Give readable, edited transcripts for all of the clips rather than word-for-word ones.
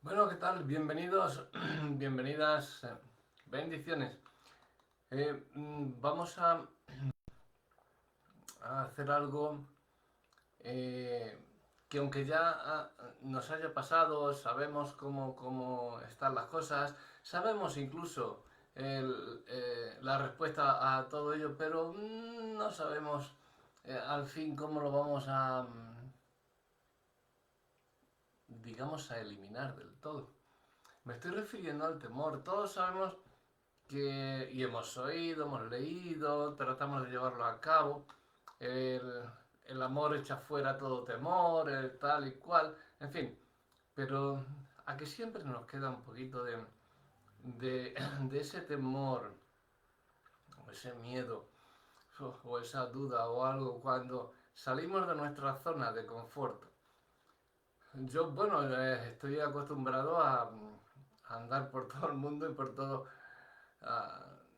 Bueno, ¿qué tal? Bienvenidos, bienvenidas, bendiciones. Vamos a hacer algo eh, que aunque ya nos haya pasado, sabemos cómo están las cosas, sabemos incluso la respuesta a todo ello, pero no sabemos al fin cómo lo vamos digamos, a eliminar del todo. Me estoy refiriendo al temor. Todos sabemos y hemos oído, hemos leído, tratamos de llevarlo a cabo. El, el amor echa fuera todo temor, el tal y cual, en fin. Pero a que siempre nos queda un poquito de, de ese temor, o ese miedo, o esa duda o algo cuando salimos de nuestra zona de confort. Yo, bueno, estoy acostumbrado a andar por todo el mundo y por todo,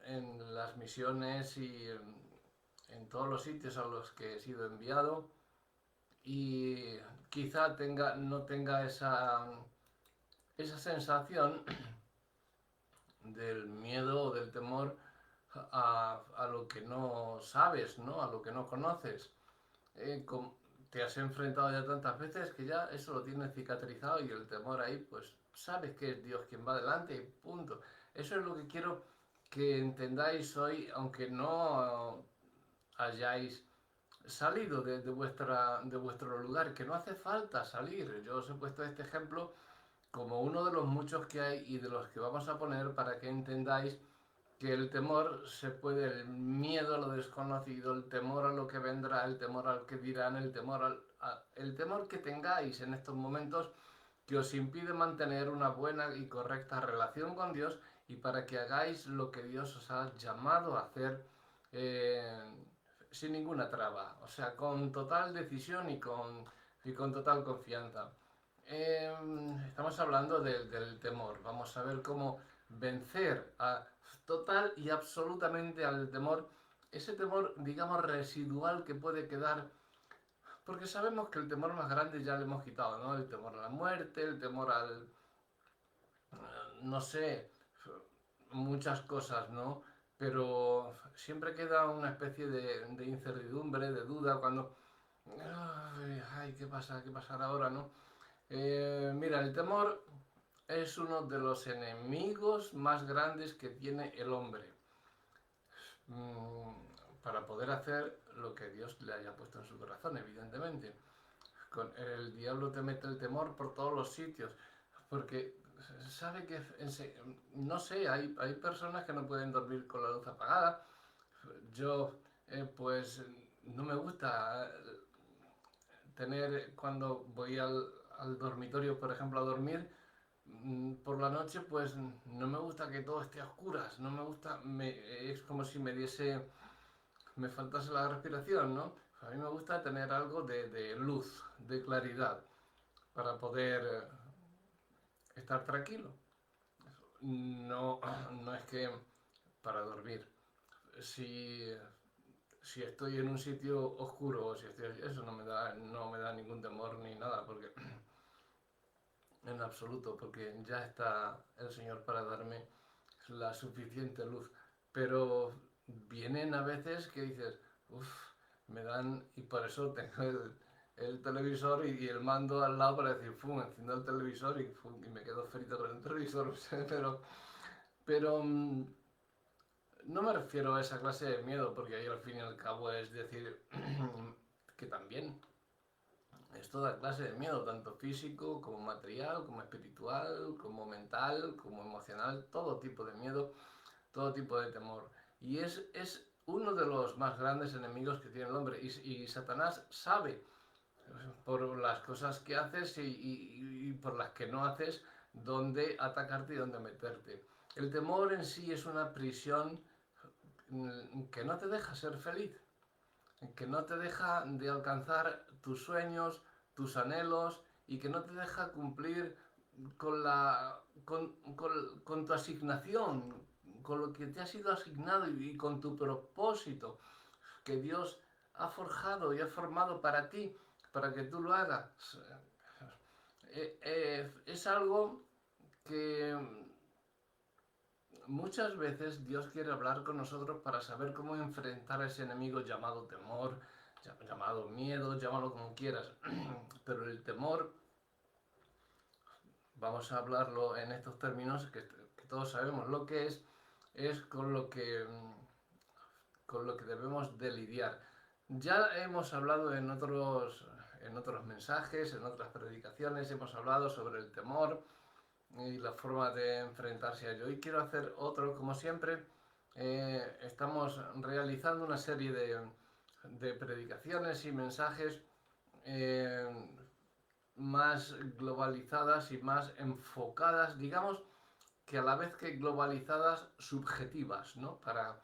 en las misiones y en todos los sitios a los que he sido enviado y quizá no tenga esa sensación del miedo o del temor a lo que no sabes, ¿no? A lo que no conoces. Eh, com- Te has enfrentado ya tantas veces que ya eso lo tienes cicatrizado y el temor ahí, pues sabes que es Dios quien va adelante y punto. Eso es lo que quiero que entendáis hoy, aunque no hayáis salido de vuestro lugar, que no hace falta salir. Yo os he puesto este ejemplo como uno de los muchos que hay y de los que vamos a poner para que entendáis que el temor se puede, el miedo a lo desconocido, el temor a lo que vendrá, el temor al que dirán, el temor que tengáis en estos momentos que os impide mantener una buena y correcta relación con Dios y para que hagáis lo que Dios os ha llamado a hacer eh, sin ninguna traba, o sea, con total decisión y con total confianza. Eh, Estamos hablando del temor. Vamos a ver cómo vencer total y absolutamente al temor. Ese temor, digamos, residual que puede quedar. Porque sabemos que el temor más grande ya le hemos quitado, ¿no? El temor a la muerte, el temor al. No sé, muchas cosas, ¿no? Pero siempre queda una especie de incertidumbre, de duda, cuando. Ay, ¿qué pasa? ¿Qué pasará ahora, no? Mira, el temor es uno de los enemigos más grandes que tiene el hombre para poder hacer lo que Dios le haya puesto en su corazón, evidentemente. El diablo te mete el temor por todos los sitios, porque sabe que, no sé, hay personas que no pueden dormir con la luz apagada. Yo, pues, no me gusta cuando voy al dormitorio, por ejemplo, a dormir, por la noche, pues no me gusta que todo esté a oscuras, no me gusta, es como si me faltase la respiración, ¿no? A mí me gusta tener algo de luz, de claridad, para poder estar tranquilo. No, no es que para dormir. Si, si estoy en un sitio oscuro o si estoy, eso no me da ningún temor ni nada, porque en absoluto, porque ya está el Señor para darme la suficiente luz. Pero vienen a veces que dices, uff, me dan, y por eso tengo el televisor y el mando al lado para decir, fum, enciendo el televisor y me quedo frito con el televisor. Pero no me refiero a esa clase de miedo, porque ahí al fin y al cabo es decir que también es toda clase de miedo, tanto físico como material, como espiritual, como mental, como emocional, todo tipo de miedo, todo tipo de temor. Y es uno de los más grandes enemigos que tiene el hombre. Y Satanás sabe por las cosas que haces y por las que no haces dónde atacarte y dónde meterte. El temor en sí es una prisión que no te deja ser feliz, que no te deja de alcanzar tus sueños, tus anhelos y que no te deja cumplir con tu asignación, con lo que te ha sido asignado y con tu propósito que Dios ha forjado y ha formado para ti, para que tú lo hagas. Es algo. que muchas veces Dios quiere hablar con nosotros para saber cómo enfrentar a ese enemigo llamado temor, llamado miedo, llámalo como quieras. Pero el temor, vamos a hablarlo en estos términos que todos sabemos lo que es con lo que debemos de lidiar. Ya hemos hablado en otros mensajes, en otras predicaciones, hemos hablado sobre el temor y la forma de enfrentarse a ello. Hoy quiero hacer otro, como siempre, estamos realizando una serie de predicaciones y mensajes eh, más globalizadas y más enfocadas, digamos, que a la vez que globalizadas, subjetivas, ¿no? Para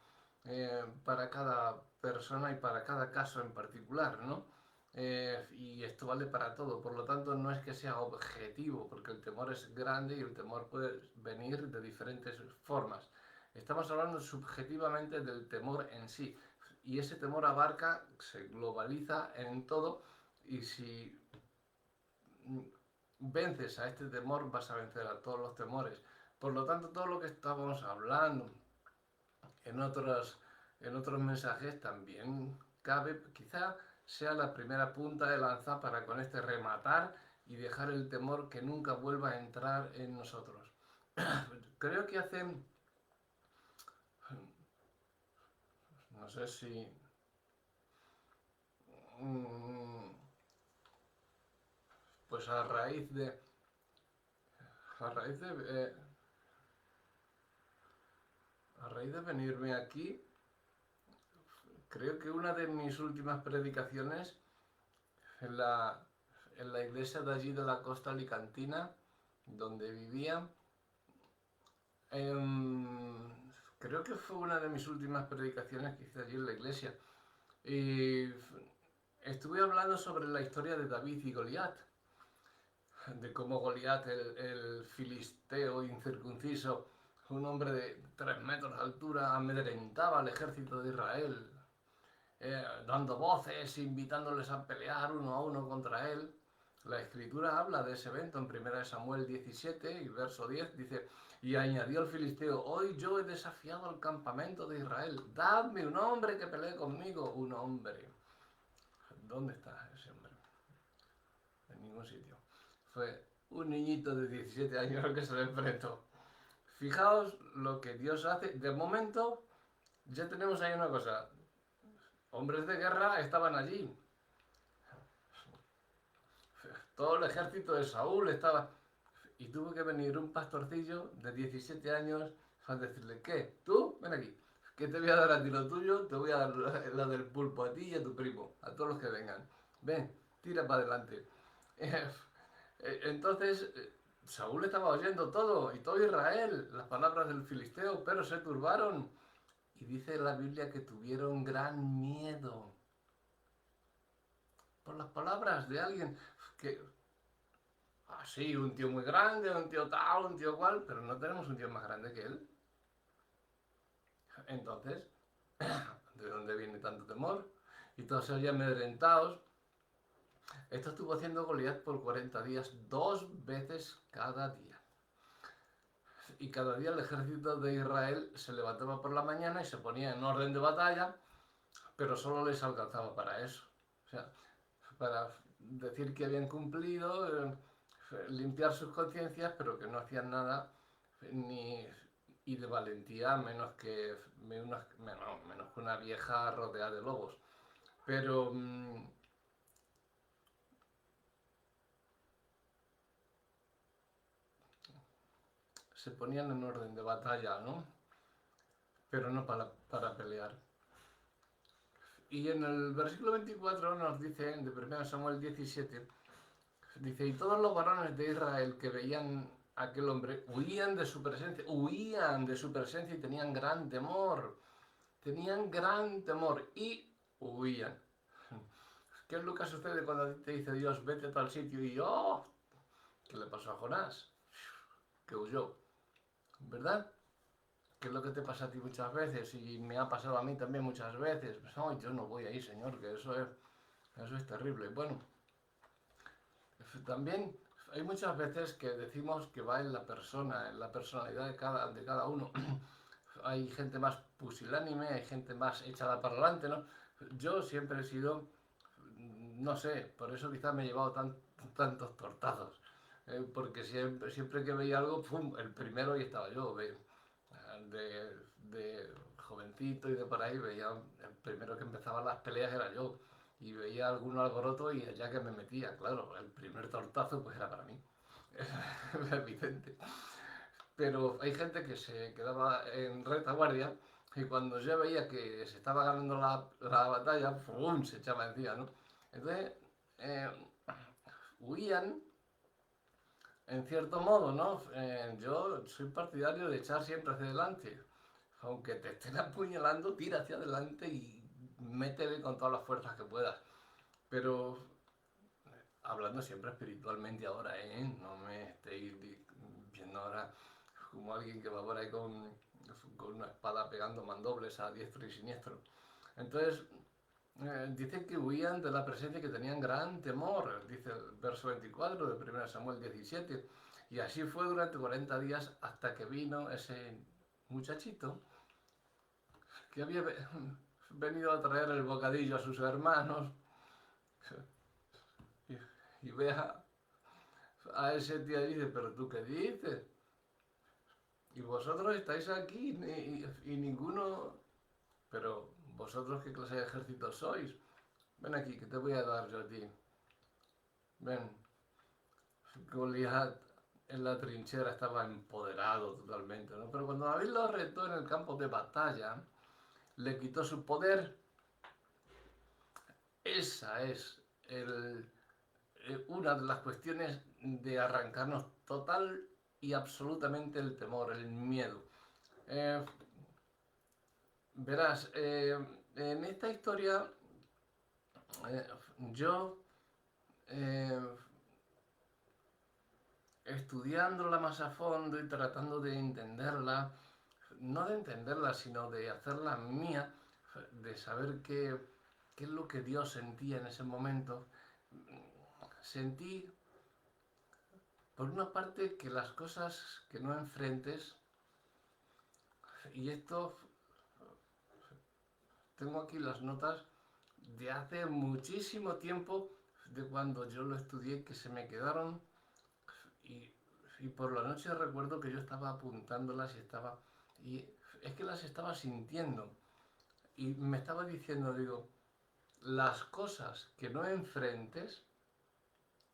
cada persona y para cada caso en particular, ¿no? Y esto vale para todo, por lo tanto no es que sea objetivo, porque el temor es grande y el temor puede venir de diferentes formas. Estamos hablando subjetivamente del temor en sí, y ese temor abarca, se globaliza en todo, y si vences a este temor, vas a vencer a todos los temores. Por lo tanto, todo lo que estamos hablando en otros mensajes también cabe, quizá sea la primera punta de lanza para con este rematar y dejar el temor que nunca vuelva a entrar en nosotros. Creo que hace, no sé si, pues a raíz de, eh, a raíz de venirme aquí, creo que una de mis últimas predicaciones en la, en la iglesia de allí de la costa alicantina, donde vivía, creo que fue una de mis últimas predicaciones que hice allí en la iglesia. Y estuve hablando sobre la historia de David y Goliat, de cómo Goliat, el filisteo incircunciso, un hombre de 3 metros de altura, amedrentaba al ejército de Israel, dando voces, invitándoles a pelear uno a uno contra él. La escritura habla de ese evento en 1 Samuel 17 y verso 10, dice, y añadió el filisteo, hoy yo he desafiado al campamento de Israel, dadme un hombre que pelee conmigo, un hombre. ¿Dónde está ese hombre? En ningún sitio. Fue un niñito de 17 años el que se le enfrentó. Fijaos lo que Dios hace. De momento, ya tenemos ahí una cosa. Hombres de guerra estaban allí. Todo el ejército de Saúl estaba. Y tuvo que venir un pastorcillo de 17 años a decirle, ¿qué? ¿Tú? Ven aquí. ¿Qué te voy a dar a ti lo tuyo? Te voy a dar la del pulpo a ti y a tu primo, a todos los que vengan. Ven, tira para adelante. Entonces, Saúl estaba oyendo todo, y todo Israel, las palabras del filisteo, pero se turbaron. Y dice la Biblia que tuvieron gran miedo por las palabras de alguien que, sí, un tío muy grande, un tío tal, un tío cual, pero no tenemos un tío más grande que él. Entonces, ¿de dónde viene tanto temor? Y todos se oyen amedrentados. Esto estuvo haciendo Goliat por 40 días, 2 veces cada día. Y cada día el ejército de Israel se levantaba por la mañana y se ponía en orden de batalla, pero solo les alcanzaba para eso. O sea, para decir que habían cumplido, limpiar sus conciencias, pero que no hacían nada ni y de valentía menos que una vieja rodeada de lobos. Pero se ponían en orden de batalla, ¿no? Pero no para pelear. Y en el versículo 24 nos dice, de 1 Samuel 17, dice, y todos los varones de Israel que veían a aquel hombre huían de su presencia y tenían gran temor. Tenían gran temor y huían. ¿Qué es lo que sucede cuando te dice Dios, vete a tal sitio y ¡oh! ¿Qué le pasó a Jonás? Que huyó, ¿verdad? ¿Qué es lo que te pasa a ti muchas veces? Y me ha pasado a mí también muchas veces. Pues, no, yo no voy ahí, Señor, que eso es terrible. Bueno, también hay muchas veces que decimos que va en la persona, en la personalidad de cada uno. Hay gente más pusilánime, hay gente más echada para adelante, ¿no? Yo siempre he sido, no sé, por eso quizás me he llevado tantos tortazos. Porque siempre que veía algo, ¡pum! El primero y estaba yo. De jovencito y de por ahí veía, el primero que empezaba las peleas era yo. Y veía algún alboroto y ya que me metía, claro, el primer tortazo pues era para mí. Era evidente. Pero hay gente que se quedaba en retaguardia y cuando yo veía que se estaba ganando la batalla, ¡pum! Se echaba encima, ¿no? Entonces, eh, huían en cierto modo, ¿no? Yo soy partidario de echar siempre hacia adelante. Aunque te estén apuñalando, tira hacia adelante y métele con todas las fuerzas que puedas. Pero hablando siempre espiritualmente ahora, ¿eh? No me estéis viendo ahora como alguien que va por ahí con una espada pegando mandobles a diestro y siniestro. Entonces, dice que huían de la presencia, que tenían gran temor, dice el verso 24 de 1 Samuel 17. Y así fue durante 40 días hasta que vino ese muchachito que había venido a traer el bocadillo a sus hermanos y, y ve a ese tío y dice, pero tú qué dices, y vosotros estáis aquí y ninguno, pero vosotros qué clase de ejército sois, ven aquí que te voy a dar yo a ti, ven. Goliat en la trinchera estaba empoderado totalmente, ¿no? Pero cuando David lo retó en el campo de batalla, le quitó su poder. Esa es una de las cuestiones de arrancarnos total y absolutamente el temor, el miedo. Eh, verás, en esta historia eh, yo, eh, estudiándola más a fondo y tratando de entenderla, no de entenderla, sino de hacerla mía, de saber qué es lo que Dios sentía en ese momento, sentí, por una parte, que las cosas que no enfrentes, y esto tengo aquí las notas de hace muchísimo tiempo, de cuando yo lo estudié, que se me quedaron, y, y por la noche recuerdo que yo estaba apuntándolas y es que las estaba sintiendo, y me estaba diciendo, digo, las cosas que no enfrentes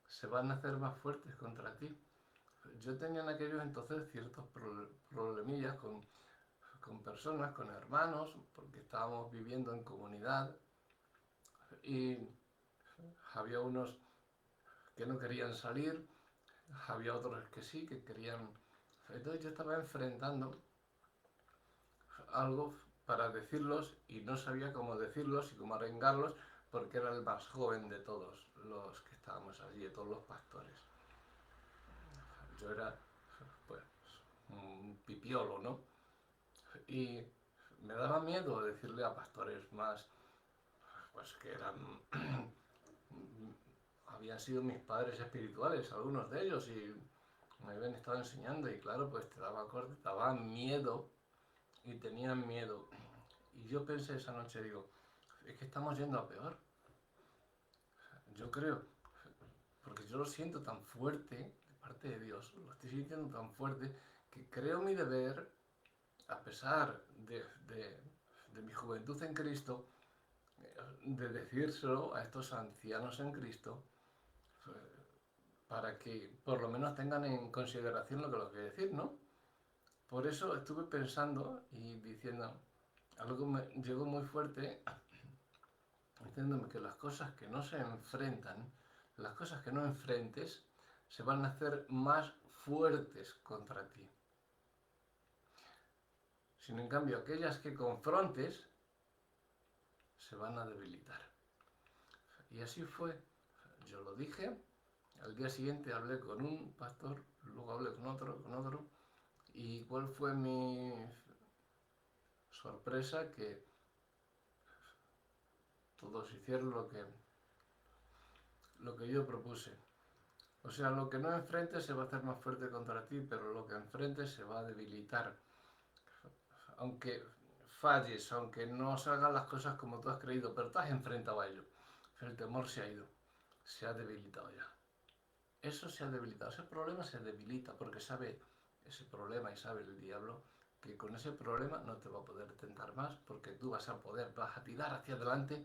se van a hacer más fuertes contra ti. Yo tenía en aquellos entonces ciertos problemillas con personas, con hermanos, porque estábamos viviendo en comunidad y había unos que no querían salir, había otros que sí, que querían. Entonces yo estaba enfrentando algo para decirlos y no sabía cómo decirlos y cómo arengarlos porque era el más joven de todos los que estábamos allí, de todos los pastores. Yo era, pues, un pipiolo, ¿no? Y me daba miedo decirle a pastores más, pues que eran, habían sido mis padres espirituales, algunos de ellos, y me habían estado enseñando, y claro, pues te daba miedo, y tenían miedo. Y yo pensé esa noche, digo, es que estamos yendo a peor. Yo creo, porque yo lo siento tan fuerte, de parte de Dios, lo estoy sintiendo tan fuerte, que creo mi deber, a pesar de mi juventud en Cristo, de decírselo a estos ancianos en Cristo, para que por lo menos tengan en consideración lo que les voy a decir, ¿no? Por eso estuve pensando y diciendo, algo que me llegó muy fuerte, diciéndome que las cosas que no se enfrentan, las cosas que no enfrentes, se van a hacer más fuertes contra ti. Sino en cambio, aquellas que confrontes se van a debilitar. Y así fue. Yo lo dije, al día siguiente hablé con un pastor, luego hablé con otro, y cuál fue mi sorpresa, que todos hicieron lo que yo propuse. O sea, lo que no enfrentes se va a hacer más fuerte contra ti, pero lo que enfrentes se va a debilitar. Aunque falles, aunque no salgan las cosas como tú has creído, pero te has enfrentado a ello. El temor se ha ido, se ha debilitado ya. Eso se ha debilitado, ese problema se debilita porque sabe ese problema y sabe el diablo que con ese problema no te va a poder tentar más porque tú vas a poder, vas a tirar hacia adelante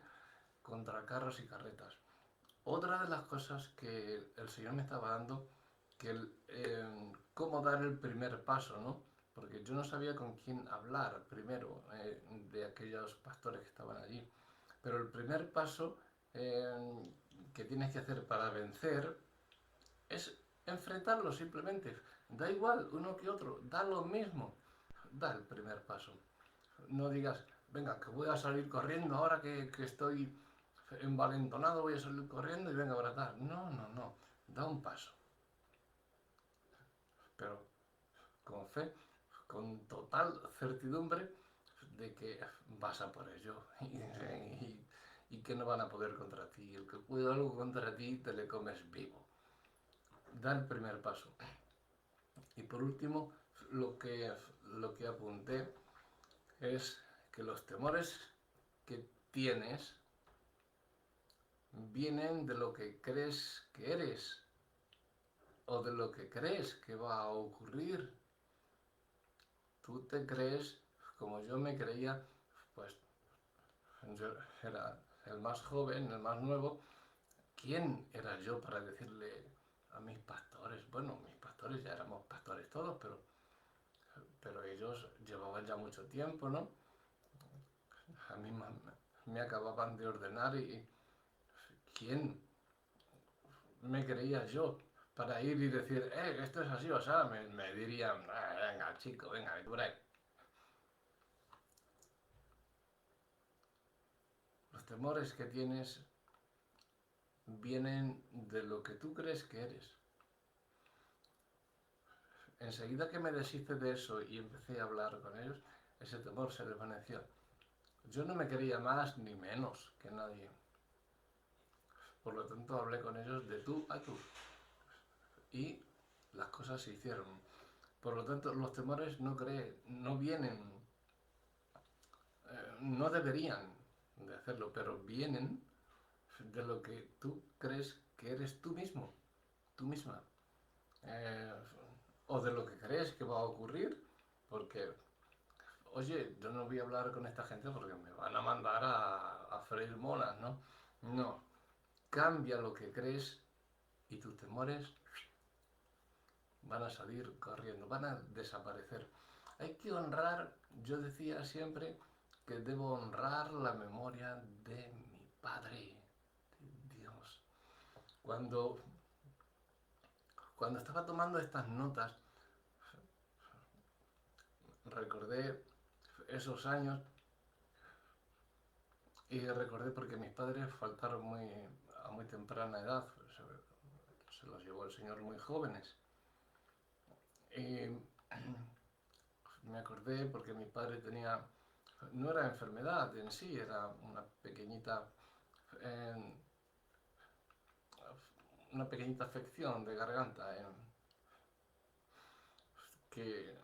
contra carros y carretas. Otra de las cosas que el Señor me estaba dando, que cómo dar el primer paso, ¿no? Porque yo no sabía con quién hablar primero de aquellos pastores que estaban allí. Pero el primer paso que tienes que hacer para vencer es enfrentarlo simplemente. Da igual uno que otro, da lo mismo. Da el primer paso. No digas, venga, que voy a salir corriendo ahora que estoy envalentonado, voy a salir corriendo y venga a abrazar. No, no, no. Da un paso. Pero con fe, con total certidumbre de que vas a por ello y que no van a poder contra ti. El que puede algo contra ti te le comes vivo. Da el primer paso. Y por último, lo que apunté es que los temores que tienes vienen de lo que crees que eres o de lo que crees que va a ocurrir. Tú te crees, como yo me creía, pues yo era el más joven, el más nuevo. ¿Quién era yo para decirle a mis pastores? Bueno, mis pastores ya éramos pastores todos, pero ellos llevaban ya mucho tiempo, ¿no? A mí me acababan de ordenar y ¿quién me creía yo para ir y decir, esto es así? O sea, me dirían, venga, chico, venga, por ahí. Los temores que tienes vienen de lo que tú crees que eres. Enseguida que me deshice de eso y empecé a hablar con ellos, ese temor se desvaneció. Yo no me creía más ni menos que nadie. Por lo tanto, hablé con ellos de tú a tú. Y las cosas se hicieron. Por lo tanto, los temores no vienen, no deberían de hacerlo, pero vienen de lo que tú crees que eres tú mismo, tú misma. Eh, o de lo que crees que va a ocurrir, porque, oye, yo no voy a hablar con esta gente porque me van a mandar a freír monas, ¿no? No, cambia lo que crees y tus temores van a salir corriendo, van a desaparecer. Hay que honrar, yo decía siempre que debo honrar la memoria de mi padre, de Dios. Cuando, cuando estaba tomando estas notas, recordé esos años y recordé porque mis padres faltaron a muy temprana edad, se los llevó el Señor muy jóvenes. Y me acordé porque mi padre tenía, no era enfermedad en sí, era eh, una pequeñita afección de garganta que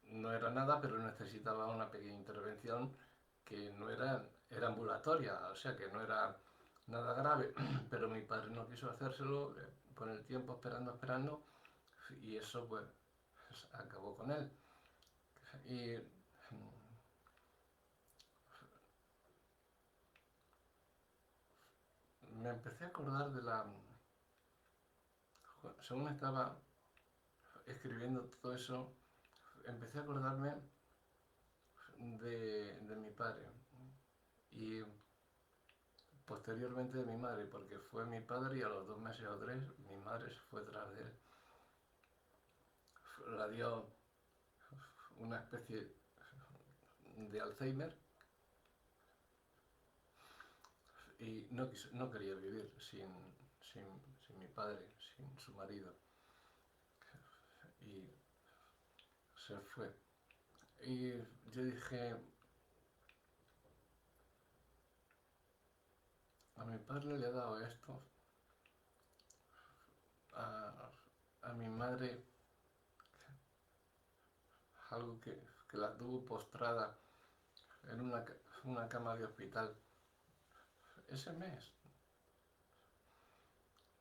no era nada, pero necesitaba una pequeña intervención que no era ambulatoria, o sea que no era nada grave, pero mi padre no quiso hacérselo con el tiempo esperando, y eso pues acabó con él. Y me empecé a acordar según estaba escribiendo todo eso, empecé a acordarme de mi padre y posteriormente de mi madre, porque fue mi padre y a los 2 meses o 3 mi madre se fue tras de él. La dio una especie de Alzheimer y no quería vivir sin mi padre, sin su marido, y se fue. Y yo dije, a mi padre le ha dado esto, a mi madre algo que la tuvo postrada en una cama de hospital ese mes,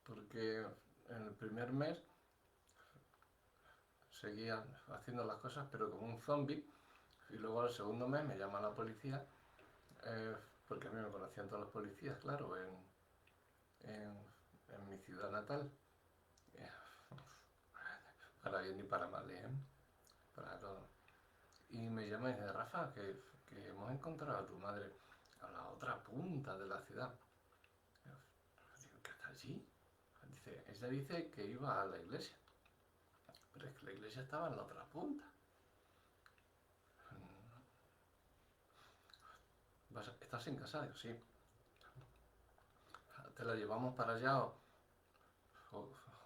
porque en el primer mes seguía haciendo las cosas pero como un zombie, y luego al segundo mes me llama la policía, porque a mí me conocían todos los policías, claro, en mi ciudad natal, para bien y para mal, para todo. Y me llama y dice, Rafa, que hemos encontrado a tu madre a la otra punta de la ciudad. Digo, ¿qué hace allí? Dice, ella dice que iba a la iglesia, pero es que la iglesia estaba en la otra punta. ¿Estás en casa? Digo, sí. ¿Te la llevamos para allá o,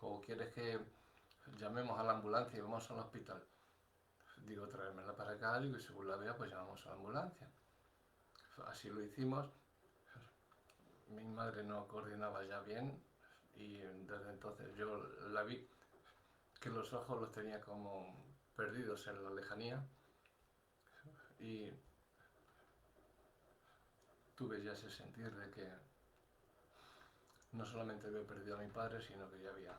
o quieres que llamemos a la ambulancia y vamos al hospital? Digo, tráemela para acá, digo, y según la vea, pues llamamos a la ambulancia. Así lo hicimos. Mi madre no coordinaba ya bien y desde entonces yo la vi que los ojos los tenía como perdidos en la lejanía y tuve ya ese sentir de que no solamente había perdido a mi padre, sino que ya había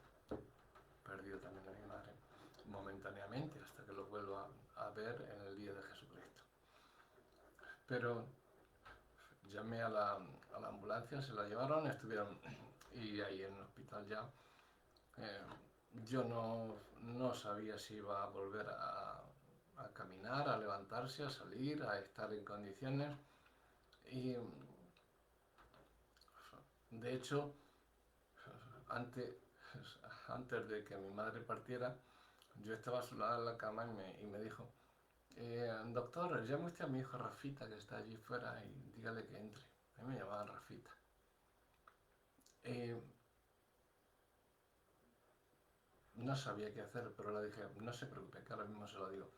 perdido también a mi madre momentáneamente hasta que lo vuelvo a ver en el día de Jesucristo. Pero llamé a la ambulancia, se la llevaron, estuvieron y ahí en el hospital ya. Eh, yo no sabía si iba a volver a caminar, a levantarse, a salir, a estar en condiciones. Y de hecho, antes, antes de que mi madre partiera, yo estaba a su lado en la cama y me dijo, doctor, llame usted a mi hijo Rafita que está allí fuera y dígale que entre. A mí me llamaban Rafita. No sabía qué hacer, pero le dije, no se preocupe, que ahora mismo se lo digo.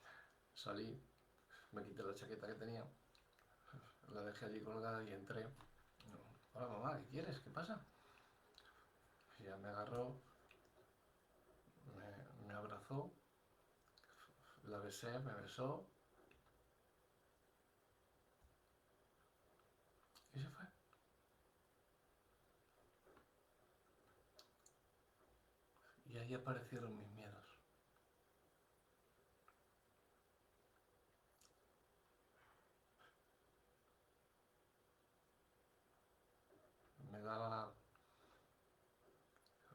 Salí, me quité la chaqueta que tenía, la dejé allí colgada y entré. Hola mamá, ¿qué quieres? ¿Qué pasa? Y ella me agarró, me abrazó, la besé, me besó y se fue. Y ahí aparecieron mis miedos. Me daba,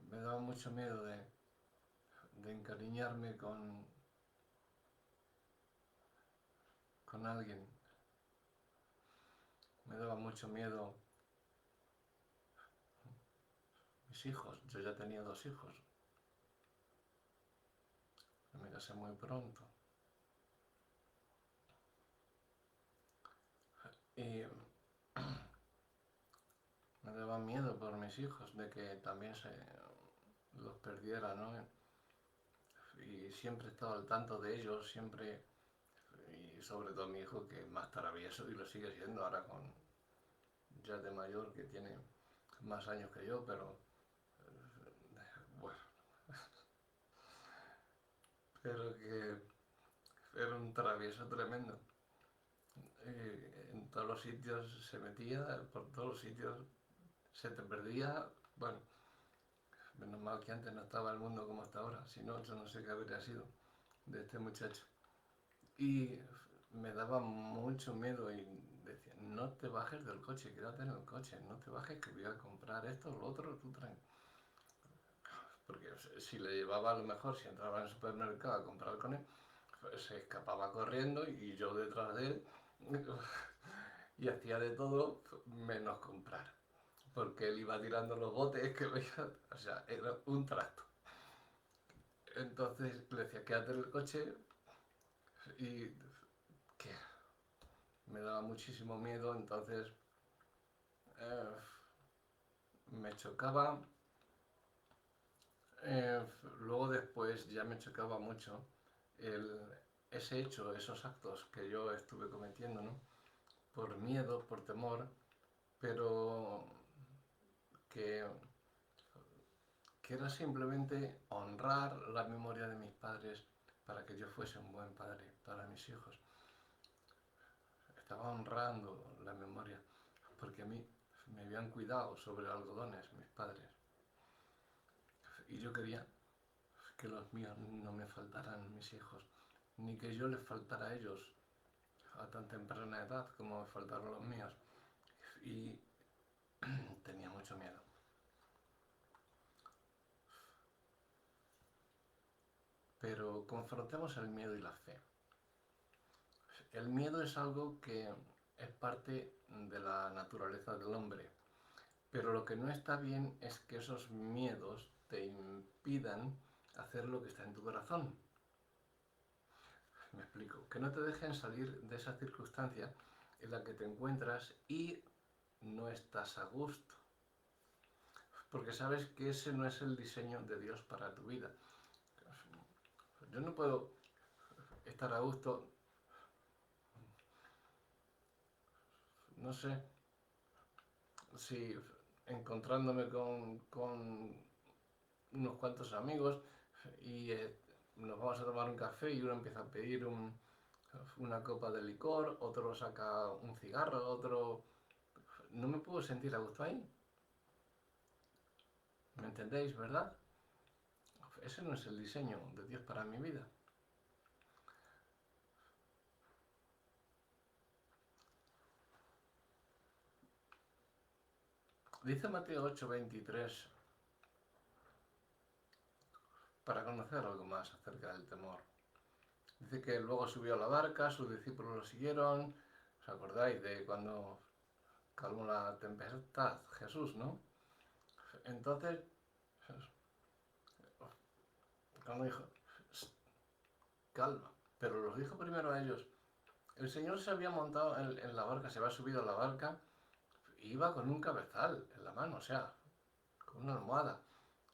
me daba mucho miedo de encariñarme con alguien. Me daba mucho miedo mis hijos. Yo ya tenía 2 hijos. Me casé muy pronto. Y me daba miedo por mis hijos, de que también se los perdiera, ¿no? Y siempre estaba al tanto de ellos, siempre, y sobre todo mi hijo, que es más travieso y lo sigue siendo ahora con ya de mayor, que tiene más años que yo, pero bueno, pero que era un travieso tremendo. En todos los sitios se metía, por todos los sitios se te perdía. Bueno, menos mal que antes no estaba el mundo como está ahora, si no, yo no sé qué habría sido de este muchacho. Y me daba mucho miedo y decía, no te bajes del coche, quédate en el coche, no te bajes que voy a comprar esto, lo otro, tú tranquilo. Porque si le llevaba a lo mejor, si entraba en el supermercado a comprar con él, pues se escapaba corriendo y yo detrás de él y hacía de todo menos comprar. Porque él iba tirando los botes que veía, o sea, era un trasto. Entonces le decía, quédate en el coche y que me daba muchísimo miedo, entonces eh, me chocaba. Luego después ya me chocaba mucho el, ese hecho, esos actos que yo estuve cometiendo, ¿no? Por miedo, por temor, pero que, que era simplemente honrar la memoria de mis padres para que yo fuese un buen padre para mis hijos. Estaba honrando la memoria, porque a mí me habían cuidado sobre algodones mis padres. Y yo quería que los míos no me faltaran, mis hijos, ni que yo les faltara a ellos a tan temprana edad como me faltaron los míos. Y tenía mucho miedo. Pero confrontemos el miedo y la fe. El miedo es algo que es parte de la naturaleza del hombre, pero lo que no está bien es que esos miedos te impidan hacer lo que está en tu corazón. Me explico, que no te dejen salir de esa circunstancia en la que te encuentras y no estás a gusto, porque sabes que ese no es el diseño de Dios para tu vida. Yo no puedo estar a gusto, no sé, si encontrándome con unos cuantos amigos y nos vamos a tomar un café y uno empieza a pedir una copa de licor, otro saca un cigarro, otro... No me puedo sentir a gusto ahí. ¿Me entendéis, verdad? Ese no es el diseño de Dios para mi vida. Dice Mateo 8:23, para conocer algo más acerca del temor. Dice que luego subió a la barca, sus discípulos lo siguieron. ¿Os acordáis de cuando calmó la tempestad? Jesús, ¿no? Entonces, cuando dijo, calma, pero los dijo primero a ellos. El Señor se había montado en la barca, se había subido a la barca, e iba con un cabezal en la mano, o sea, con una almohada.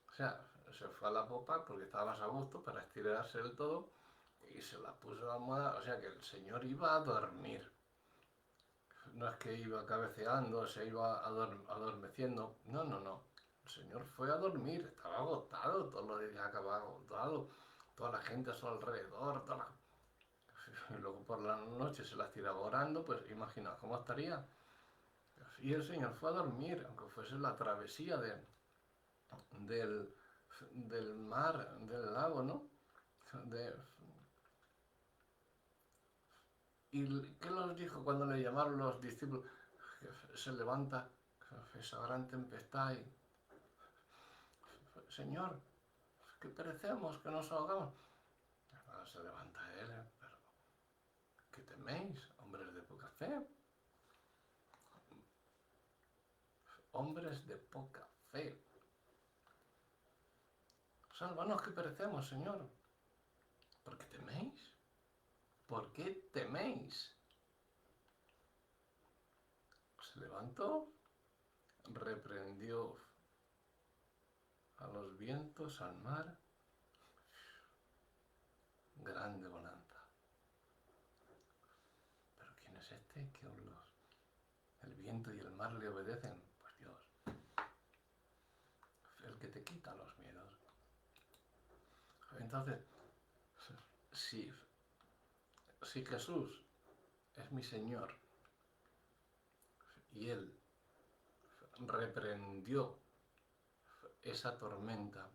O sea, se fue a la popa porque estaba más a gusto para estirarse del todo y se la puso la almohada, o sea que el Señor iba a dormir. No es que iba cabeceando, se iba adormeciendo, no, no, no. El Señor fue a dormir, estaba agotado, todos los días acababa agotado, toda la gente a su alrededor, y luego por la noche se las tiraba orando, pues imaginaos cómo estaría. Y el Señor fue a dormir, aunque fuese la travesía del, del mar, del lago, ¿no? De, ¿Y qué los dijo cuando le llamaron los discípulos? Se levanta esa gran tempestad y, Señor, que perecemos, que nos ahogamos. Ahora se levanta él, pero ¿qué teméis, hombres de poca fe? Hombres de poca fe. Sálvanos que perecemos, Señor. ¿Por qué teméis? ¿Por qué teméis? Se levantó, reprendió a los vientos, al mar, grande bonanza. ¿Pero quién es este que el viento y el mar le obedecen? Pues Dios, el que te quita los miedos. Entonces, si Jesús es mi Señor y Él reprendió esa tormenta,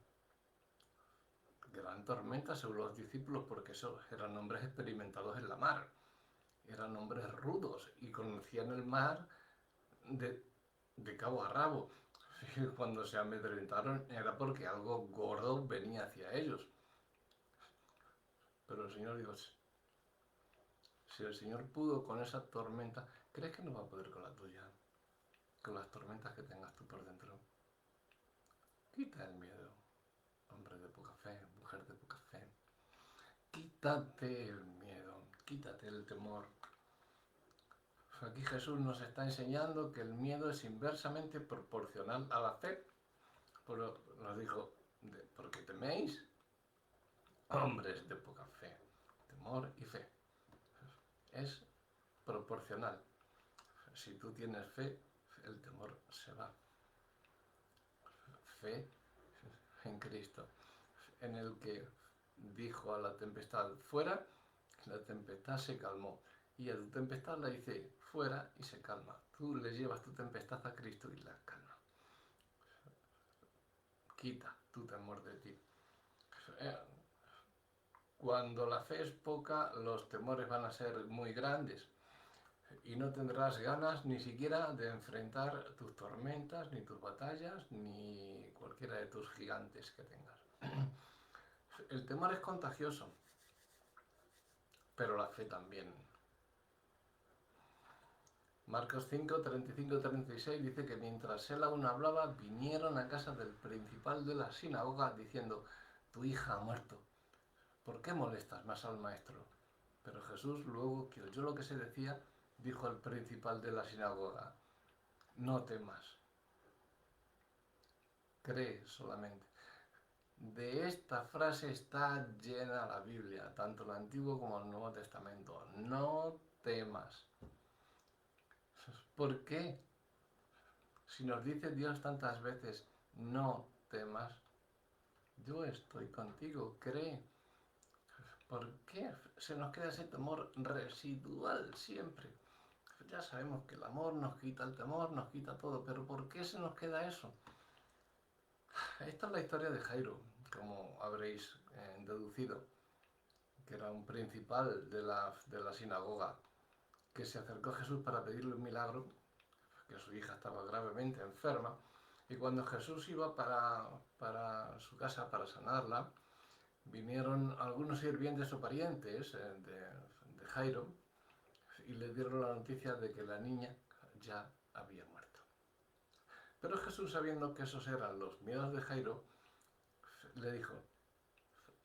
gran tormenta según los discípulos, porque esos eran hombres experimentados en la mar, eran hombres rudos y conocían el mar de cabo a rabo. Y cuando se amedrentaron era porque algo gordo venía hacia ellos. Pero el Señor dijo, si el Señor pudo con esa tormenta, ¿crees que no va a poder con la tuya? Con las tormentas que tengas tú por dentro. Quita el miedo, hombre de poca fe, mujer de poca fe. Quítate el miedo, quítate el temor. Aquí Jesús nos está enseñando que el miedo es inversamente proporcional a la fe. Pero nos dijo, ¿por qué teméis? Hombres de poca fe. Temor y fe. Es proporcional. Si tú tienes fe, el temor se va. Fe en Cristo, en el que dijo a la tempestad fuera, la tempestad se calmó. Y a tu tempestad le dice fuera y se calma. Tú le llevas tu tempestad a Cristo y la calma. Quita tu temor de ti. Cuando la fe es poca, los temores van a ser muy grandes y no tendrás ganas ni siquiera de enfrentar tus tormentas, ni tus batallas, ni cualquiera de tus gigantes que tengas. El temor es contagioso, pero la fe también. Marcos 5, 35, 36 dice que mientras él aún hablaba, vinieron a casa del principal de la sinagoga diciendo, tu hija ha muerto, ¿por qué molestas más al maestro? Pero Jesús, luego que oyó lo que se decía, dijo al principal de la sinagoga, no temas, cree solamente. De esta frase está llena la Biblia, tanto el Antiguo como el Nuevo Testamento. No temas. ¿Por qué? Si nos dice Dios tantas veces, no temas, yo estoy contigo, cree. ¿Por qué se nos queda ese temor residual siempre? Ya sabemos que el amor nos quita el temor, nos quita todo, pero ¿por qué se nos queda eso? Esta es la historia de Jairo, como habréis deducido, que era un principal de la sinagoga, que se acercó a Jesús para pedirle un milagro, que su hija estaba gravemente enferma, y cuando Jesús iba para su casa para sanarla, vinieron algunos sirvientes o parientes de Jairo y le dieron la noticia de que la niña ya había muerto. Pero Jesús, sabiendo que esos eran los miedos de Jairo, le dijo,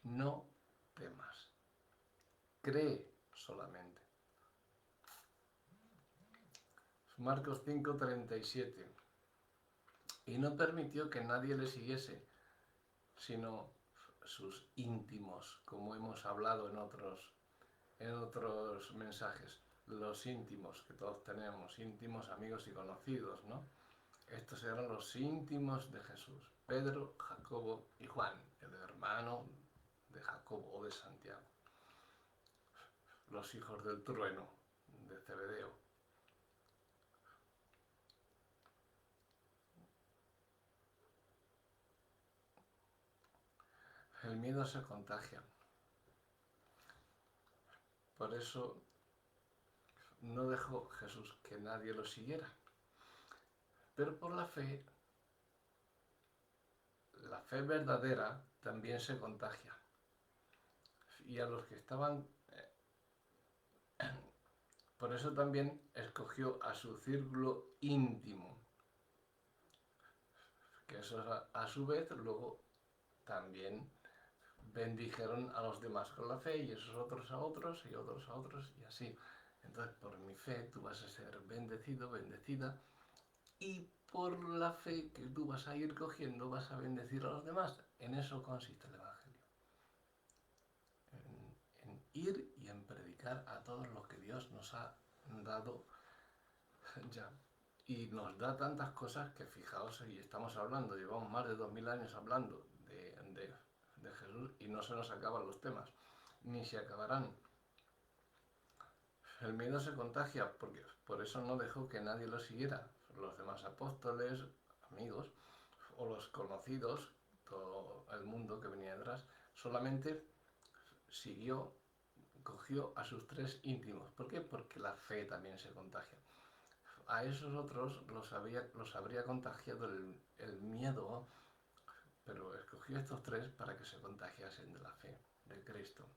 no temas, cree solamente. Marcos 5:37. Y no permitió que nadie le siguiese, sino sus íntimos, como hemos hablado en otros mensajes, los íntimos que todos tenemos, íntimos, amigos y conocidos, ¿no? Estos eran los íntimos de Jesús, Pedro, Jacobo y Juan, el hermano de Jacobo o de Santiago, los hijos del trueno de Zebedeo. El miedo se contagia. Por eso no dejó Jesús que nadie lo siguiera. Pero por la fe verdadera también se contagia. Y a los que estaban... Por eso también escogió a su círculo íntimo. Que esos a su vez luego también bendijeron a los demás con la fe y esos otros a otros y otros a otros y así. Entonces por mi fe tú vas a ser bendecido, bendecida y por la fe que tú vas a ir cogiendo vas a bendecir a los demás. En eso consiste el Evangelio. En ir y en predicar a todos los que Dios nos ha dado ya. Y nos da tantas cosas que fijaos, y estamos hablando, llevamos más de 2000 años hablando de Jesús y no se nos acaban los temas, ni se acabarán. El miedo se contagia, porque por eso no dejó que nadie lo siguiera. Los demás apóstoles, amigos, o los conocidos, todo el mundo que venía detrás, solamente cogió a sus tres íntimos. ¿Por qué? Porque la fe también se contagia. A esos otros los habría contagiado el miedo, pero escogió a estos tres para que se contagiasen de la fe de Cristo.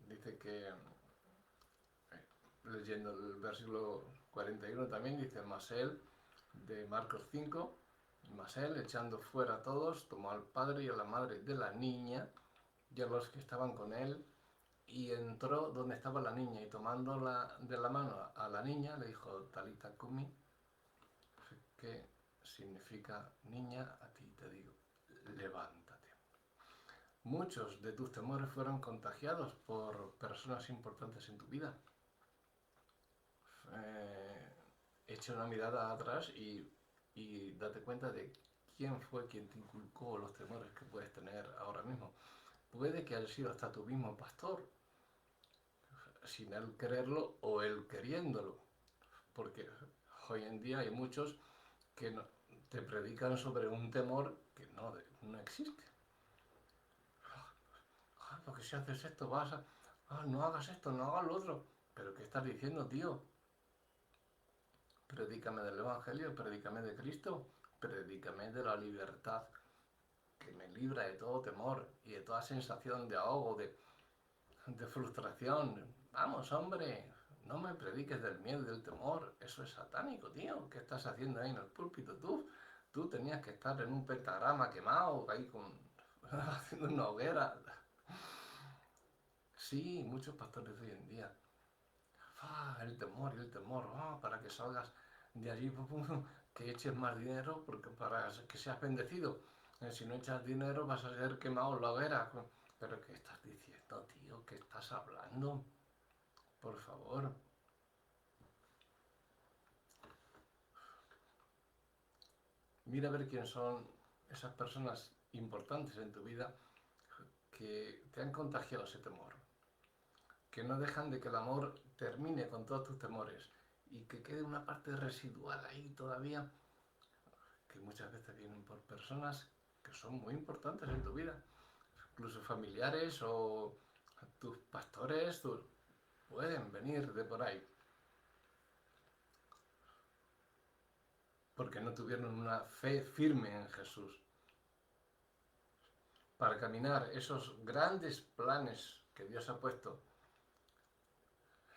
Dice que, leyendo el versículo 41 también, dice, mas él, de Marcos 5, mas él, echando fuera a todos, tomó al padre y a la madre de la niña y a los que estaban con él, y entró donde estaba la niña, y tomándola de la mano a la niña, le dijo, Talita Kumi, que significa, niña, a ti te digo, levántate. Muchos de tus temores fueron contagiados por personas importantes en tu vida. Echa una mirada atrás y date cuenta de quién fue quien te inculcó los temores que puedes tener ahora mismo. Puede que haya sido hasta tu mismo pastor, sin él quererlo o él queriéndolo, porque hoy en día hay muchos que te predican sobre un temor que no existe. Porque si haces esto vas a... no hagas esto, no hagas lo otro. ¿Pero qué estás diciendo, tío? Predícame del Evangelio, predícame de Cristo, predícame de la libertad que me libra de todo temor y de toda sensación de ahogo, de frustración. Vamos, hombre, no me prediques del miedo y del temor. Eso es satánico, tío. ¿Qué estás haciendo ahí en el púlpito? Tú tenías que estar en un pentagrama quemado, ahí haciendo una hoguera. Sí, muchos pastores de hoy en día. El temor y el temor. Para que salgas de allí, que eches más dinero para que seas bendecido. Si no echas dinero vas a ser quemado en la hoguera. ¿Pero qué estás diciendo, tío? ¿Qué estás hablando? Por favor. Mira a ver quién son esas personas importantes en tu vida que te han contagiado ese temor. Que no dejan de que el amor termine con todos tus temores y que quede una parte residual ahí todavía, que muchas veces vienen por personas que son muy importantes en tu vida, incluso familiares o tus pastores, pueden venir de por ahí, porque no tuvieron una fe firme en Jesús. Para caminar esos grandes planes que Dios ha puesto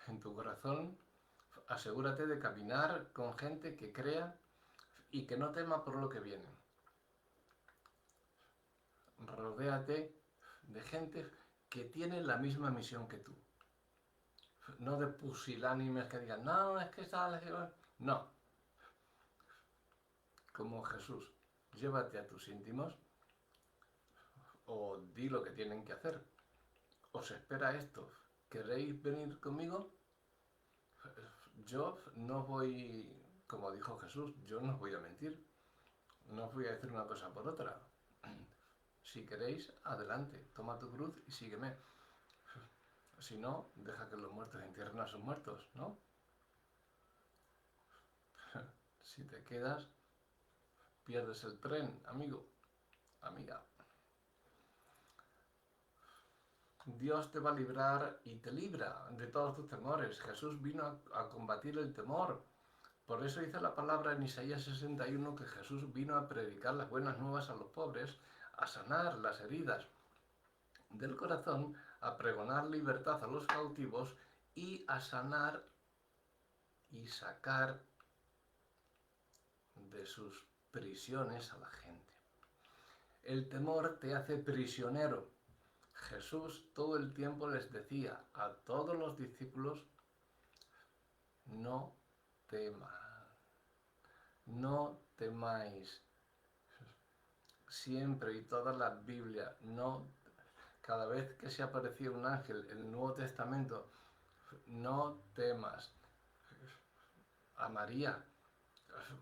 en tu corazón, asegúrate de caminar con gente que crea y que no tema por lo que viene. Rodéate de gente que tiene la misma misión que tú. No de pusilánimes que digan, no, es que sales... No. Como Jesús, llévate a tus íntimos o di lo que tienen que hacer. ¿Os espera esto? ¿Queréis venir conmigo? Yo no voy, como dijo Jesús, yo no os voy a mentir. No os voy a decir una cosa por otra. Si queréis, adelante, toma tu cruz y sígueme. Si no, deja que los muertos entierren a sus muertos, ¿no? Si te quedas, pierdes el tren, amigo, amiga. Dios te va a librar y te libra de todos tus temores. Jesús vino a combatir el temor. Por eso dice la palabra en Isaías 61 que Jesús vino a predicar las buenas nuevas a los pobres, a sanar las heridas del corazón, a pregonar libertad a los cautivos y a sanar y sacar de sus prisiones a la gente. El temor te hace prisionero. Jesús todo el tiempo les decía a todos los discípulos, no teman, no temáis. Siempre y toda la Biblia, cada vez que se aparecía un ángel en el Nuevo Testamento, no temas. A María,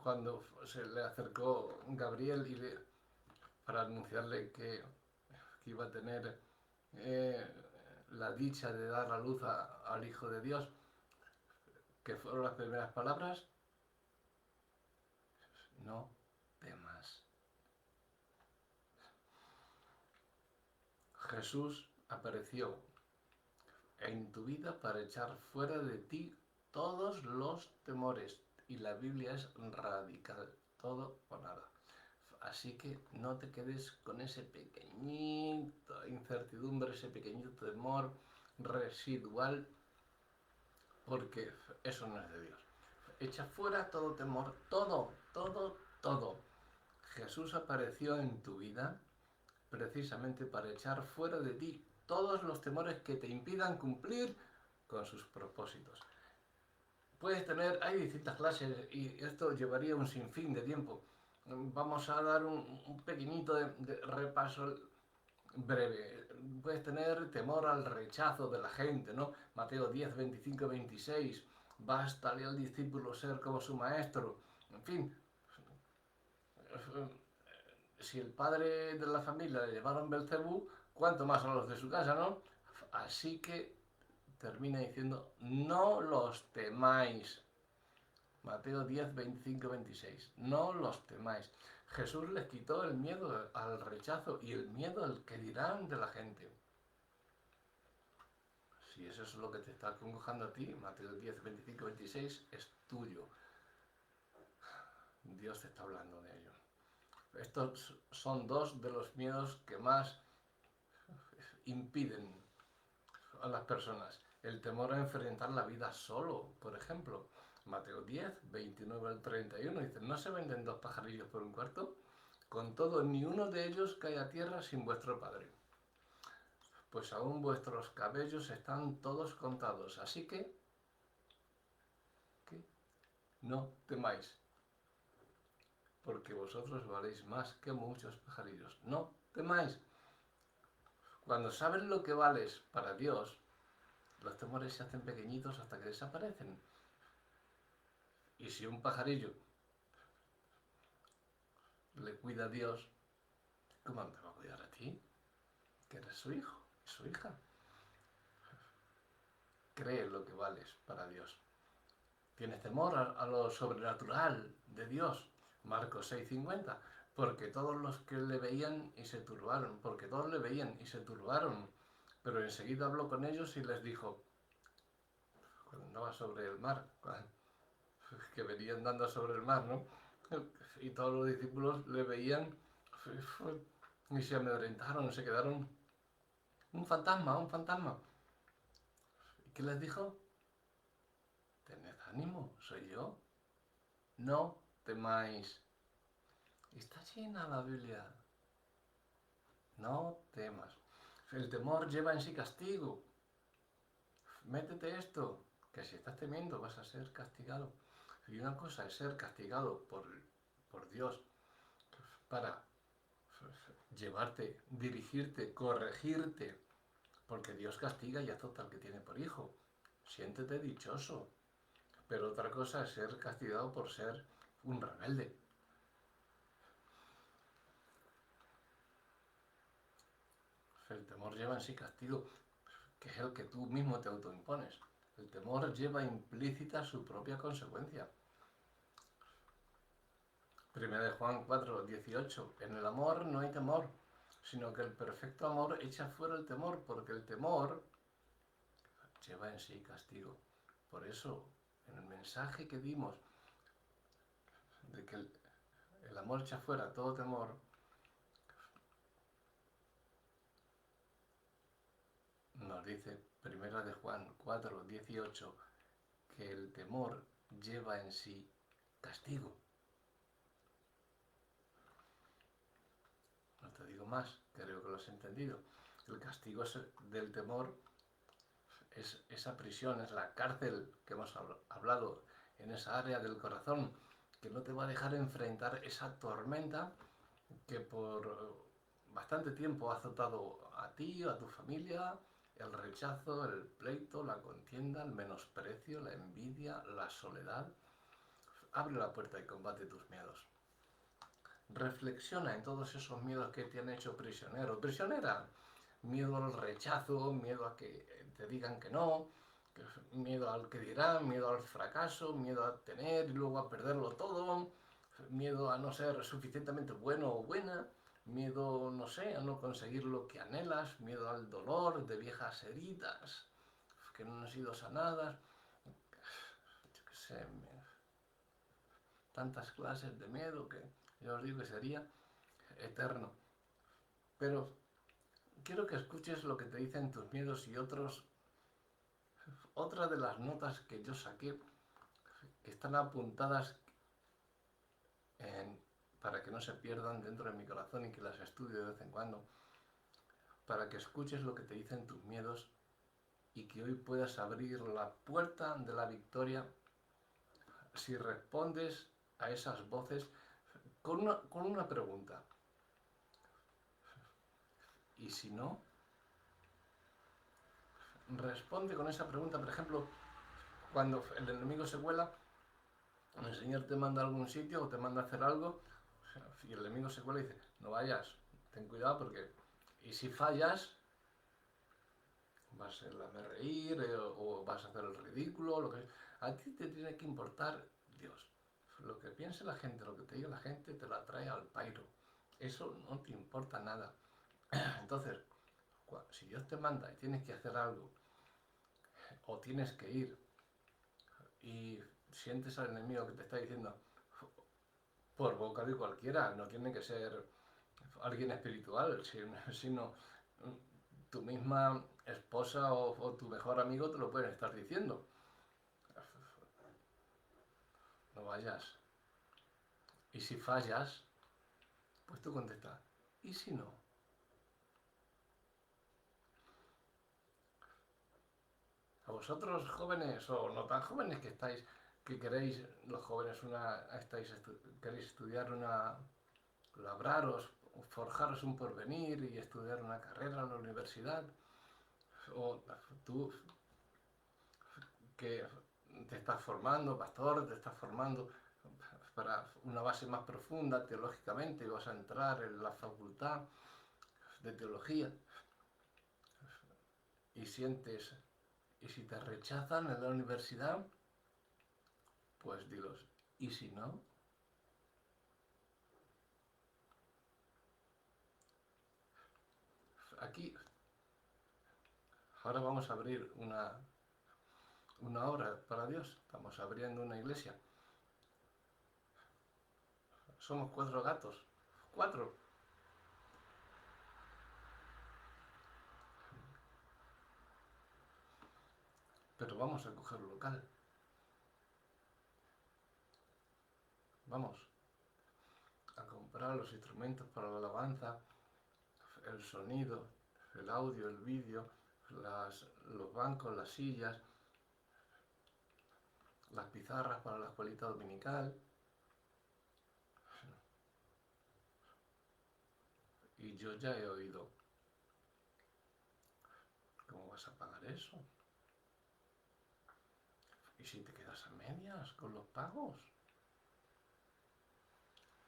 cuando se le acercó Gabriel para anunciarle que iba a tener la dicha de dar a luz al Hijo de Dios, que fueron las primeras palabras, no temas. Jesús apareció en tu vida para echar fuera de ti todos los temores, y la Biblia es radical, todo o nada. Así que no te quedes con ese pequeñito incertidumbre, ese pequeñito temor residual, porque eso no es de Dios. Echa fuera todo temor, todo. Jesús apareció en tu vida precisamente para echar fuera de ti todos los temores que te impidan cumplir con sus propósitos. Hay distintas clases y esto llevaría un sinfín de tiempo. Vamos a dar un pequeñito de repaso breve. Puedes tener temor al rechazo de la gente, ¿no? Mateo 10, 25, 26. Bástale al discípulo ser como su maestro. En fin, si el padre de la familia le llamaron Belcebú, ¿cuánto más a los de su casa, no? Así que termina diciendo, no los temáis. Mateo 10, 25, 26. No los temáis. Jesús les quitó el miedo al rechazo y el miedo al que dirán de la gente. Si eso es lo que te está acongojando a ti, Mateo 10, 25, 26, es tuyo. Dios te está hablando de ello. Estos son dos de los miedos que más impiden a las personas. El temor a enfrentar la vida solo, por ejemplo. Mateo 10, 29 al 31 dice, ¿no se venden dos pajarillos por un cuarto? Con todo, ni uno de ellos cae a tierra sin vuestro Padre. Pues aún vuestros cabellos están todos contados, así que no temáis, porque vosotros valéis más que muchos pajarillos. No temáis. Cuando sabes lo que vales para Dios, los temores se hacen pequeñitos hasta que desaparecen. Y si un pajarillo le cuida a Dios, ¿cómo te va a cuidar a ti? Que eres su hijo, su hija. Cree lo que vales para Dios. Tienes temor a lo sobrenatural de Dios. Marcos 6:50. Porque todos los que le veían y se turbaron, porque todos le veían y se turbaron. Pero enseguida habló con ellos y les dijo, cuando andaba sobre el mar, que venía andando sobre el mar, ¿no? Y todos los discípulos le veían y se amedrentaron, se quedaron, un fantasma, un fantasma. ¿Y qué les dijo? Tened ánimo, soy yo. No temáis. Está llena la Biblia. No temas. El temor lleva en sí castigo. Métete esto, que si estás temiendo vas a ser castigado. Y una cosa es ser castigado por Dios para llevarte, dirigirte, corregirte, porque Dios castiga y azota al que tiene por hijo. Siéntete dichoso. Pero otra cosa es ser castigado por ser un rebelde. El temor lleva en sí castigo, que es el que tú mismo te autoimpones. El temor lleva implícita su propia consecuencia. Primera de Juan 4, 18. En el amor no hay temor, sino que el perfecto amor echa fuera el temor, porque el temor lleva en sí castigo. Por eso, en el mensaje que dimos de que el amor echa fuera todo temor, nos dice Primera de Juan 4, 18, que el temor lleva en sí castigo. No te digo más, creo que lo has entendido. El castigo del temor es esa prisión, es la cárcel que hemos hablado en esa área del corazón, que no te va a dejar enfrentar esa tormenta que por bastante tiempo ha azotado a ti, a tu familia, el rechazo, el pleito, la contienda, el menosprecio, la envidia, la soledad. Abre la puerta y combate tus miedos. Reflexiona en todos esos miedos que te han hecho prisionero, prisionera. Miedo al rechazo, miedo a que te digan que no, miedo al que dirán, miedo al fracaso, miedo a tener y luego a perderlo todo, miedo a no ser suficientemente bueno o buena, miedo, no sé, a no conseguir lo que anhelas, miedo al dolor de viejas heridas que no han sido sanadas, yo qué sé, tantas clases de miedo que yo os digo que sería eterno. Pero quiero que escuches lo que te dicen tus miedos y otra de las notas que yo saqué, que están apuntadas para que no se pierdan dentro de mi corazón y que las estudie de vez en cuando, para que escuches lo que te dicen tus miedos y que hoy puedas abrir la puerta de la victoria si respondes a esas voces con una pregunta. Y si no, responde con esa pregunta. Por ejemplo, cuando el enemigo se cuela, el Señor te manda a algún sitio o te manda a hacer algo y el enemigo se cuela y dice, no vayas, ten cuidado porque... Y si fallas, vas a hacerme reír o vas a hacer el ridículo, lo que... A ti te tiene que importar Dios. Lo que piense la gente, lo que te diga la gente, te la trae al pairo. Eso no te importa nada. Entonces, si Dios te manda y tienes que hacer algo, o tienes que ir, y sientes al enemigo que te está diciendo, por boca de cualquiera, no tiene que ser alguien espiritual, sino tu misma esposa o tu mejor amigo te lo pueden estar diciendo. No vayas. Y si fallas, pues tú contestas. ¿Y si no? A vosotros jóvenes o no tan jóvenes que estáis, que queréis, los jóvenes queréis estudiar labraros, forjaros un porvenir y estudiar una carrera en la universidad, o tú que te estás formando, pastor, te estás formando para una base más profunda teológicamente y vas a entrar en la facultad de teología y sientes, y si te rechazan en la universidad, pues dilos, ¿y si no? Aquí, ahora vamos a abrir una obra para Dios, estamos abriendo una iglesia. Somos 4 gatos, 4. Pero vamos a coger local. Vamos a comprar los instrumentos para la alabanza, el sonido, el audio, el vídeo, los bancos, las sillas, las pizarras para la escuelita dominical. Y yo ya he oído, ¿cómo vas a pagar eso? ¿Y si te quedas a medias con los pagos?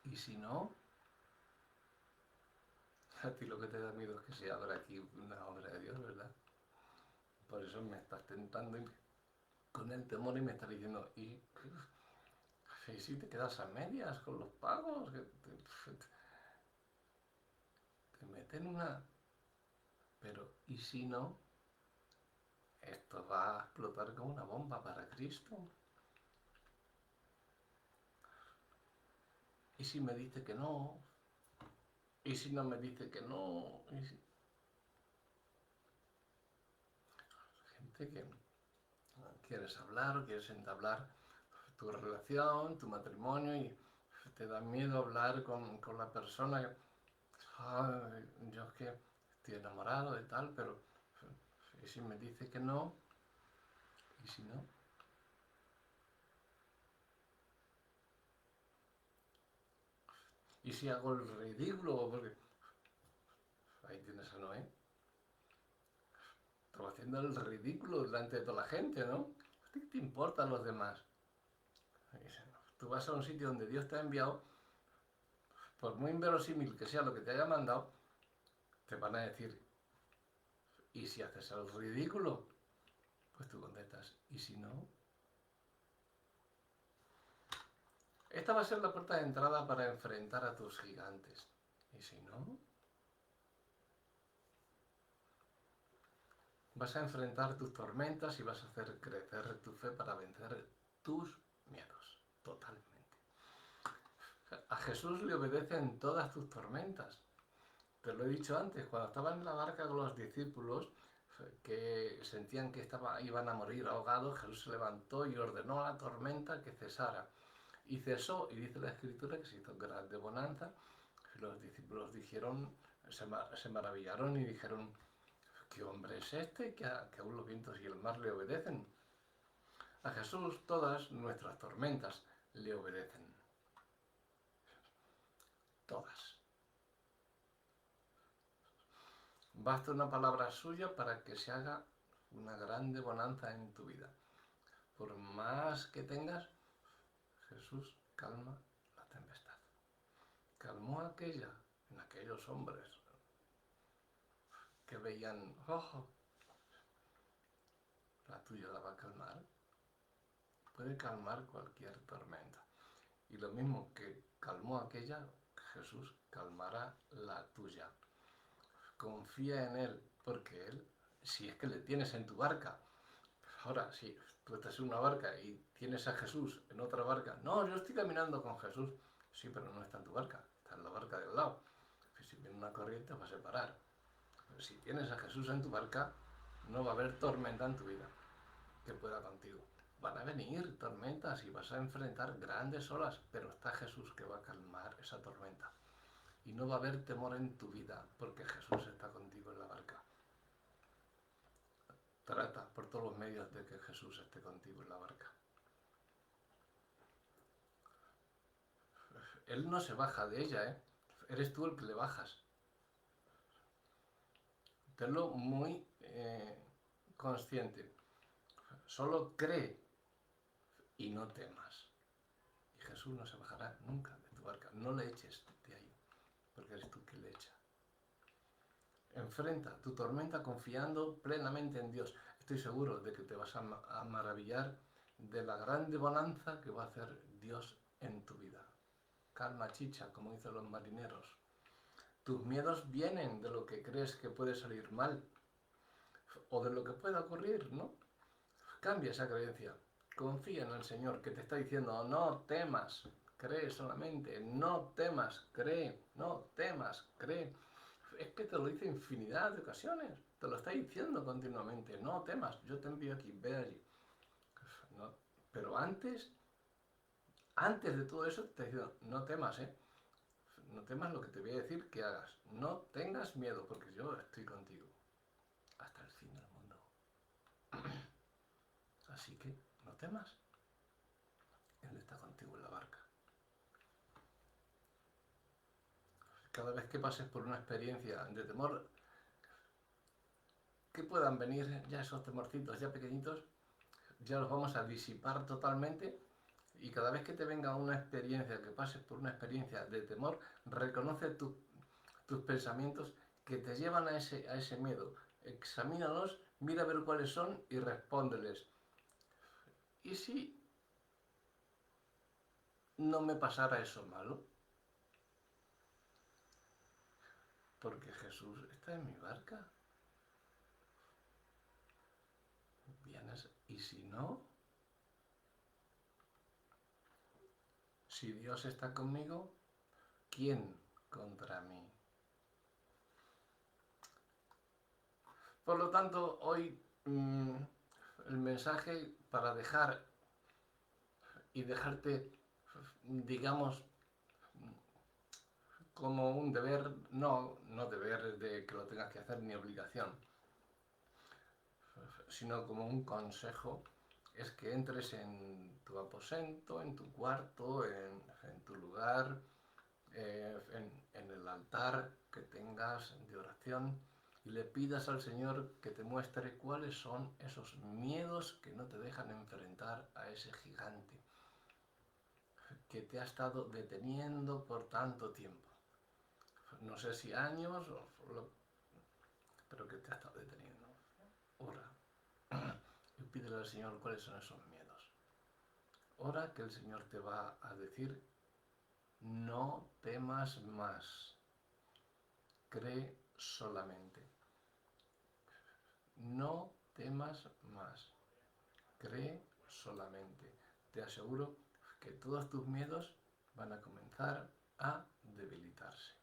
¿Y si no? A ti lo que te da miedo es que se abra aquí una obra de Dios, ¿verdad? Por eso me estás tentando con el temor y me estás diciendo, ¿y si te quedas a medias con los pagos? Que te meten una... Pero, ¿y si no? Esto va a explotar como una bomba para Cristo. ¿Y si me dice que no? ¿Y si no me dice que no? ¿Y si... Gente que quieres hablar o quieres entablar tu relación, tu matrimonio y te da miedo hablar con la persona que, yo es que estoy enamorado de tal, pero ¿y si me dice que no? ¿Y si no? ¿Y si hago el ridículo? Porque ahí tienes a Noé. Estaba haciendo el ridículo delante de toda la gente, ¿no? ¿A ti qué te importan los demás? Tú vas a un sitio donde Dios te ha enviado, por muy inverosímil que sea lo que te haya mandado, te van a decir, ¿y si haces el ridículo? Pues tú contestas, ¿y si no? Esta va a ser la puerta de entrada para enfrentar a tus gigantes. ¿Y si no? Vas a enfrentar tus tormentas y vas a hacer crecer tu fe para vencer tus miedos. Totalmente. A Jesús le obedecen todas tus tormentas. Te lo he dicho antes, cuando estaban en la barca con los discípulos, que sentían que iban a morir ahogados, Jesús se levantó y ordenó a la tormenta que cesara. Y cesó, y dice la Escritura que se hizo grande bonanza. Y los discípulos se maravillaron y dijeron, ¿qué hombre es este que aún los vientos y el mar le obedecen? A Jesús todas nuestras tormentas le obedecen. Todas. Basta una palabra suya para que se haga una grande bonanza en tu vida. Por más que tengas, Jesús calma la tempestad. Calmó aquella en aquellos hombres que veían, oh, la tuya la va a calmar, puede calmar cualquier tormenta. Y lo mismo que calmó aquella, Jesús calmará la tuya. Confía en Él, porque Él, si es que le tienes en tu barca, ahora si tú estás en una barca y tienes a Jesús en otra barca, no, yo estoy caminando con Jesús, sí, pero no está en tu barca, está en la barca del lado. Si viene una corriente va a separar. Pero si tienes a Jesús en tu barca, no va a haber tormenta en tu vida que pueda contigo. Van a venir tormentas y vas a enfrentar grandes olas, pero está Jesús que va a calmar esa tormenta. Y no va a haber temor en tu vida, porque Jesús está contigo en la barca. Trata por todos los medios de que Jesús esté contigo en la barca. Él no se baja de ella, ¿eh? Eres tú el que le bajas. Tenlo muy consciente. Solo cree y no temas. Y Jesús no se bajará nunca de tu barca. No le eches de ahí, porque eres tú quien le echa. Enfrenta tu tormenta confiando plenamente en Dios. Estoy seguro de que te vas a maravillar de la grande bonanza que va a hacer Dios en tu vida. Calma chicha, como dicen los marineros. Tus miedos vienen de lo que crees que puede salir mal o de lo que pueda ocurrir, ¿no? Cambia esa creencia. Confía en el Señor que te está diciendo, no temas, cree solamente, no temas, cree, no temas, cree. Es que te lo dice infinidad de ocasiones, te lo está diciendo continuamente, no temas, yo te envío aquí, ve allí. No, pero antes de todo eso te está diciendo, no temas, no temas lo que te voy a decir que hagas, no tengas miedo porque yo estoy contigo hasta el fin del mundo. Así que no temas, Él está contigo en la barca. Cada vez que pases por una experiencia de temor, que puedan venir ya esos temorcitos ya pequeñitos, ya los vamos a disipar totalmente. Y cada vez que te venga una experiencia, que pases por una experiencia de temor, reconoce tus pensamientos que te llevan a ese miedo. Examínalos, mira a ver cuáles son y respóndeles. ¿Y si no me pasara eso malo? Porque Jesús está en mi barca. Vienes, y si no, si Dios está conmigo, ¿quién contra mí? Por lo tanto, hoy el mensaje para dejar y dejarte, digamos, como un deber, no deber de que lo tengas que hacer ni obligación, sino como un consejo, es que entres en tu aposento, en tu cuarto, en tu lugar, en el altar que tengas de oración y le pidas al Señor que te muestre cuáles son esos miedos que no te dejan enfrentar a ese gigante que te ha estado deteniendo por tanto tiempo. No sé si años, pero que te ha estado deteniendo. Ora y pídele al Señor cuáles son esos miedos. Ora que el Señor te va a decir, no temas más, cree solamente. No temas más, cree solamente. Te aseguro que todos tus miedos van a comenzar a debilitarse.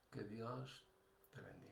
Que Dios te bendiga.